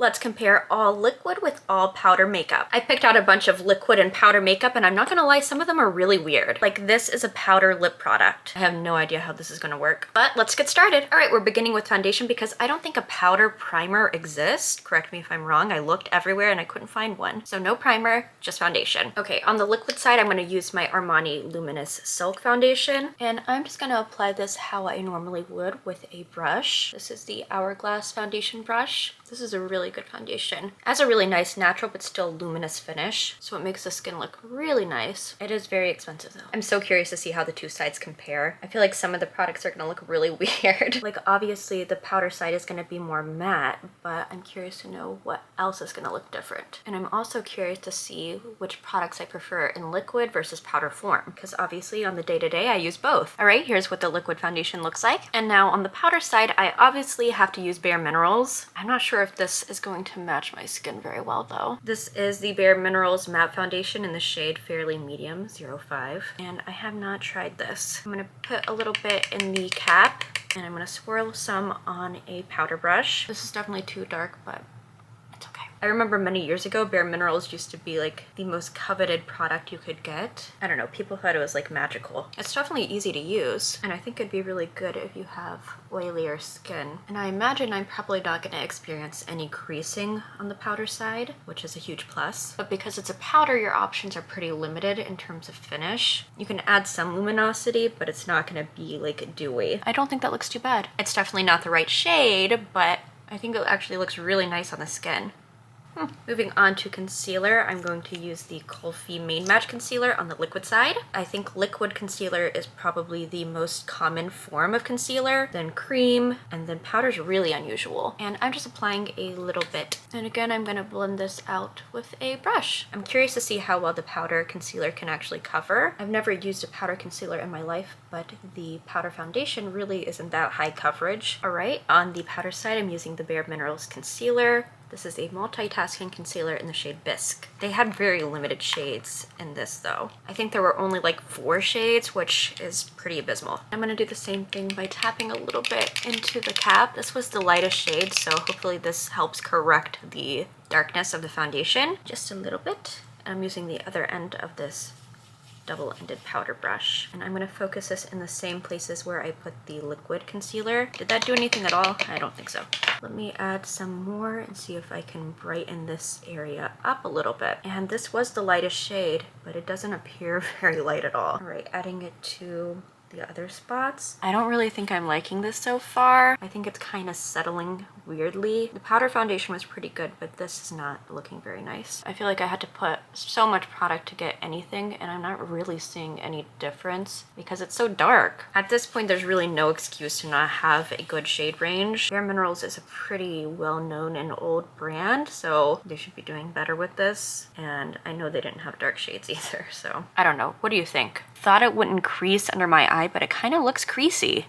Let's compare all liquid with all powder makeup. I picked out a bunch of liquid and powder makeup, and I'm not gonna lie, some of them are really weird. Like this is a powder lip product. I have no idea how this is gonna work, but let's get started. All right, we're beginning with foundation because I don't think a powder primer exists. Correct me if I'm wrong. I looked everywhere and I couldn't find one. So no primer, just foundation. Okay, on the liquid side, I'm gonna use my Armani Luminous Silk Foundation, and I'm just gonna apply this how I normally would with a brush. This is the Hourglass foundation brush. This is a really good foundation. It has a really nice natural but still luminous finish, so it makes the skin look really nice. It is very expensive though. I'm so curious to see how the two sides compare. I feel like some of the products are gonna look really weird. Like obviously the powder side is gonna be more matte, but I'm curious to know what else is gonna look different. And I'm also curious to see which products I prefer in liquid versus powder form, because obviously on the day-to-day I use both. All right, here's what the liquid foundation looks like. And now on the powder side, I obviously have to use Bare Minerals. I'm not sure if this is going to match my skin very well though. This is the Bare Minerals matte foundation in the shade Fairly Medium 05, and I have not tried this. I'm gonna put a little bit in the cap, and I'm gonna swirl some on a powder brush. This is definitely too dark, but it's okay. I remember many years ago, Bare Minerals used to be like the most coveted product you could get. I don't know, people thought it was like magical. It's definitely easy to use, and I think it'd be really good if you have oilier skin. And I imagine I'm probably not gonna experience any creasing on the powder side, which is a huge plus. But because it's a powder, your options are pretty limited in terms of finish. You can add some luminosity, but it's not gonna be like dewy. I don't think that looks too bad. It's definitely not the right shade, but I think it actually looks really nice on the skin. Moving on to concealer, I'm going to use the Kulfi Main Match Concealer on the liquid side. I think liquid concealer is probably the most common form of concealer, then cream, and then powder's really unusual. And I'm just applying a little bit. And again, I'm gonna blend this out with a brush. I'm curious to see how well the powder concealer can actually cover. I've never used a powder concealer in my life, but the powder foundation really isn't that high coverage. All right, on the powder side, I'm using the Bare Minerals Concealer. This is a multitasking concealer in the shade Bisque. They had very limited shades in this though. I think there were only like 4 shades, which is pretty abysmal. I'm gonna do the same thing by tapping a little bit into the cap. This was the lightest shade, so hopefully this helps correct the darkness of the foundation. Just a little bit. I'm using the other end of this double-ended powder brush, and I'm going to focus this in the same places where I put the liquid concealer. Did that do anything at all? I don't think so. Let me add some more and see if I can brighten this area up a little bit. And this was the lightest shade, but it doesn't appear very light at all. All right, adding it to the other spots. I don't really think I'm liking this so far. I think it's kind of settling weirdly. The powder foundation was pretty good, but this is not looking very nice. I feel like I had to put so much product to get anything, and I'm not really seeing any difference because it's so dark. At this point, there's really no excuse to not have a good shade range. Bare Minerals is a pretty well-known and old brand, so they should be doing better with this. And I know they didn't have dark shades either, so I don't know. What do you think? Thought it wouldn't crease under my eye, but it kind of looks creasy.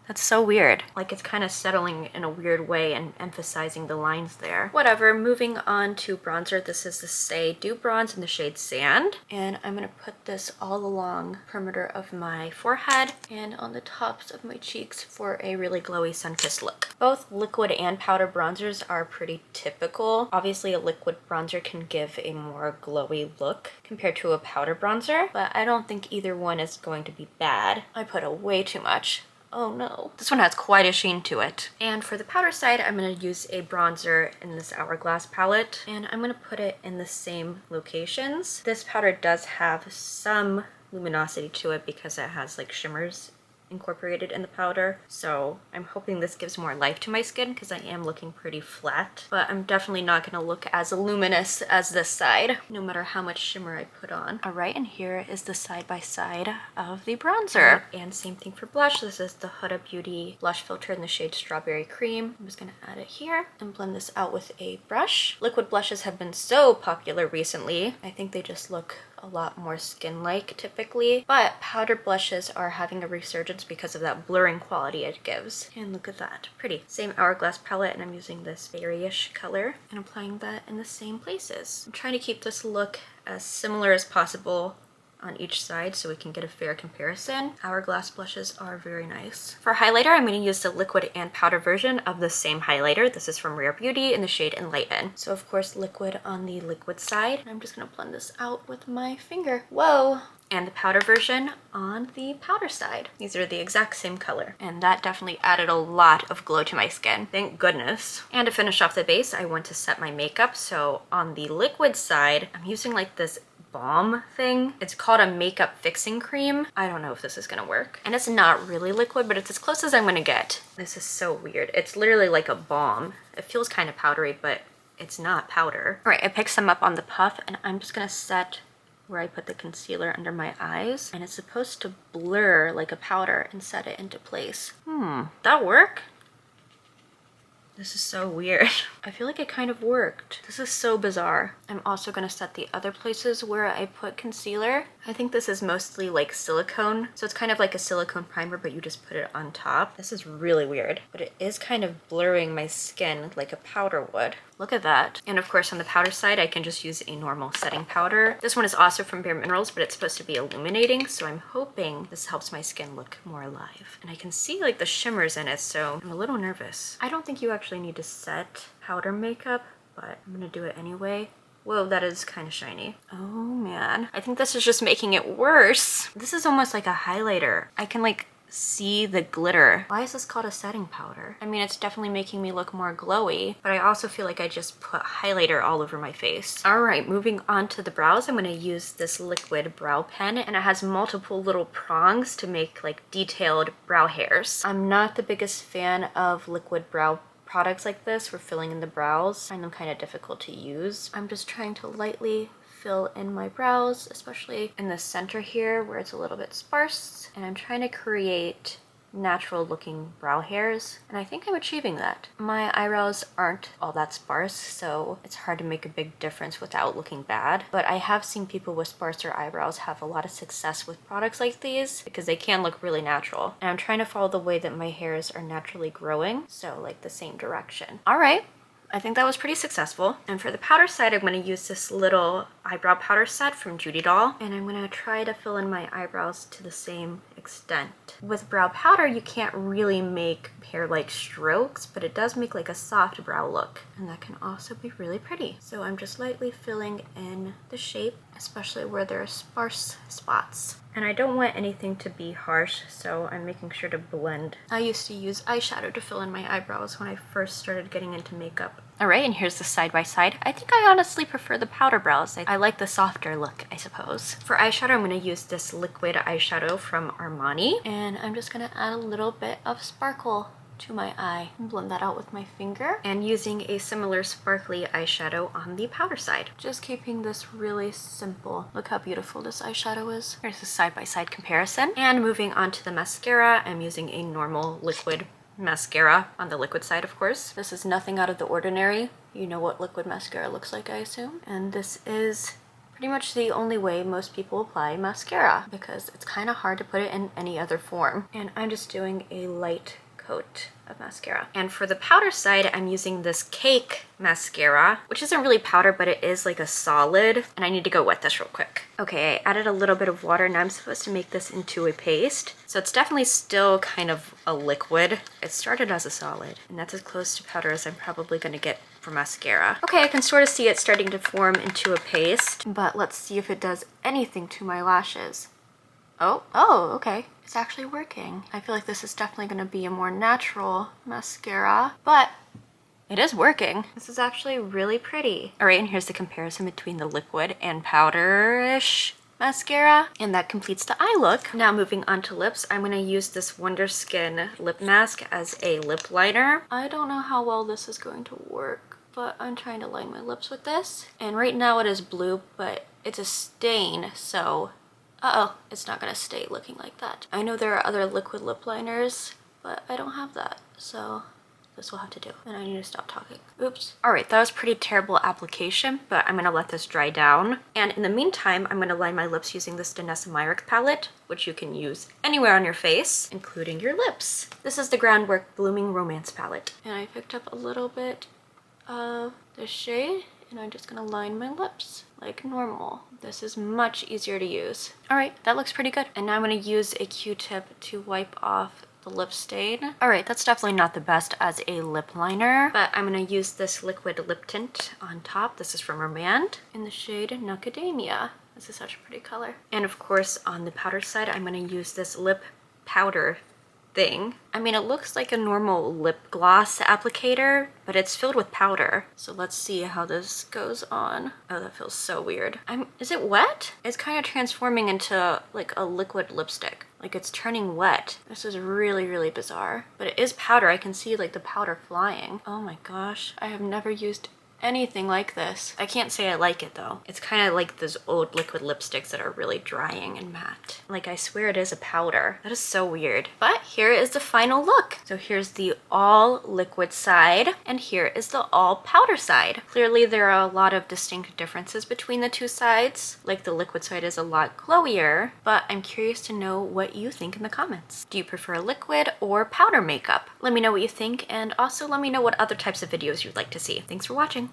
That's so weird. Like it's kind of settling in a weird way and emphasizing the lines there. Whatever, moving on to bronzer. This is the Say Dew Bronze in the shade Sand. And I'm gonna put this all along the perimeter of my forehead and on the tops of my cheeks for a really glowy sun-kissed look. Both liquid and powder bronzers are pretty typical. Obviously a liquid bronzer can give a more glowy look compared to a powder bronzer, but I don't think either one is going to be bad. I put way too much. Oh no. This one has quite a sheen to it. And for the powder side, I'm going to use a bronzer in this Hourglass palette, and I'm going to put it in the same locations. This powder does have some luminosity to it because it has like shimmers incorporated in the powder, so I'm hoping this gives more life to my skin because I am looking pretty flat, but I'm definitely not going to look as luminous as this side no matter how much shimmer I put on. All right, and here is the side-by-side of the bronzer. And same thing for blush. This is the Huda Beauty blush filter in the shade Strawberry Cream. I'm just going to add it here and blend this out with a brush. Liquid blushes have been so popular recently. I think they just look a lot more skin-like typically, but powder blushes are having a resurgence because of that blurring quality it gives. And look at that, pretty. Same Hourglass palette, and I'm using this berryish color and applying that in the same places. I'm trying to keep this look as similar as possible on each side so we can get a fair comparison. Hourglass blushes are very nice. For highlighter, I'm going to use the liquid and powder version of the same highlighter. This is from Rare Beauty in the shade Enlighten. So of course liquid on the liquid side. I'm just going to blend this out with my finger. Whoa! And the powder version on the powder side. These are the exact same color. And that definitely added a lot of glow to my skin. Thank goodness. And to finish off the base, I want to set my makeup. So on the liquid side, I'm using like this balm thing. It's called a makeup fixing cream. I don't know if this is gonna work. And it's not really liquid, but it's as close as I'm gonna get. This is so weird. It's literally like a balm. It feels kind of powdery, but it's not powder. All right, I picked some up on the puff and I'm just gonna set where I put the concealer under my eyes, and it's supposed to blur like a powder and set it into place. That work? This is so weird. I feel like it kind of worked. This is so bizarre. I'm also gonna set the other places where I put concealer. I think this is mostly like silicone. So it's kind of like a silicone primer, but you just put it on top. This is really weird, but it is kind of blurring my skin like a powder would. Look at that. And of course on the powder side, I can just use a normal setting powder. This one is also from Bare Minerals, but it's supposed to be illuminating. So I'm hoping this helps my skin look more alive. And I can see like the shimmers in it, so I'm a little nervous. I don't think you actually need to set powder makeup, but I'm gonna do it anyway. Whoa, that is kind of shiny. Oh man, I think this is just making it worse. This is almost like a highlighter. I can like see the glitter. Why is this called a setting powder? I mean, it's definitely making me look more glowy, but I also feel like I just put highlighter all over my face. All right, moving on to the brows, I'm gonna use this liquid brow pen, and it has multiple little prongs to make like detailed brow hairs. I'm not the biggest fan of liquid brow products like this for filling in the brows. I find them kind of difficult to use. I'm just trying to lightly fill in my brows, especially in the center here where it's a little bit sparse. And I'm trying to create natural looking brow hairs, and I think I'm achieving that. My eyebrows aren't all that sparse, so it's hard to make a big difference without looking bad, but I have seen people with sparser eyebrows have a lot of success with products like these because they can look really natural. And I'm trying to follow the way that my hairs are naturally growing, so like the same direction. All right, I think that was pretty successful. And for the powder side, I'm going to use this little eyebrow powder set from Judy Doll, and I'm going to try to fill in my eyebrows to the same extent. With brow powder, you can't really make hair-like strokes, but it does make like a soft brow look, and that can also be really pretty. So I'm just lightly filling in the shape, especially where there are sparse spots. And I don't want anything to be harsh, so I'm making sure to blend. I used to use eyeshadow to fill in my eyebrows when I first started getting into makeup. All right, and here's the side by side. I think I honestly prefer the powder brows. I like the softer look, I suppose. For eyeshadow, I'm gonna use this liquid eyeshadow from Armani, and I'm just gonna add a little bit of sparkle to my eye and blend that out with my finger, and using a similar sparkly eyeshadow on the powder side. Just keeping this really simple. Look how beautiful this eyeshadow is. Here's a side-by-side comparison. And moving on to the mascara, I'm using a normal liquid mascara on the liquid side, of course. This is nothing out of the ordinary. You know what liquid mascara looks like, I assume. And this is pretty much the only way most people apply mascara because it's kind of hard to put it in any other form. And I'm just doing a light coat of mascara. And for the powder side, I'm using this Cake mascara, which isn't really powder, but it is like a solid. And I need to go wet this real quick. Okay, I added a little bit of water. Now I'm supposed to make this into a paste. So it's definitely still kind of a liquid. It started as a solid, and that's as close to powder as I'm probably gonna get for mascara. Okay, I can sort of see it starting to form into a paste, but let's see if it does anything to my lashes. Oh, okay. It's actually working. I feel like this is definitely going to be a more natural mascara, but it is working. This is actually really pretty. All right, and here's the comparison between the liquid and powder-ish mascara, and that completes the eye look. Now moving on to lips, I'm going to use this Wonder Skin lip mask as a lip liner. I don't know how well this is going to work, but I'm trying to line my lips with this. And right now it is blue, but it's a stain, so it's not gonna stay looking like that. I know there are other liquid lip liners, but I don't have that, so this will have to do. And I need to stop talking. Oops. All right, that was pretty terrible application, but I'm gonna let this dry down. And in the meantime, I'm gonna line my lips using this Danessa Myricks palette, which you can use anywhere on your face, including your lips. This is the Groundwork Blooming Romance palette. And I picked up a little bit of the shade And I'm just gonna line my lips like normal. This is much easier to use. All right, that looks pretty good. And now I'm gonna use a Q-tip to wipe off the lip stain. All right, that's definitely not the best as a lip liner, but I'm gonna use this liquid lip tint on top. This is from Remand in the shade Macadamia. This is such a pretty color. And of course, on the powder side, I'm gonna use this lip powder thing. I mean, it looks like a normal lip gloss applicator, but it's filled with powder. So let's see how this goes on. Oh, that feels so weird. Is it wet? It's kind of transforming into like a liquid lipstick. Like it's turning wet. This is really, really bizarre. But it is powder. I can see like the powder flying. Oh my gosh. I have never used anything like this. I can't say I like it though. It's kind of like those old liquid lipsticks that are really drying and matte. Like I swear it is a powder. That is so weird. But here is the final look. So here's the all liquid side and here is the all powder side. Clearly there are a lot of distinct differences between the two sides. Like the liquid side is a lot glowier, but I'm curious to know what you think in the comments. Do you prefer liquid or powder makeup? Let me know what you think and also let me know what other types of videos you'd like to see. Thanks for watching.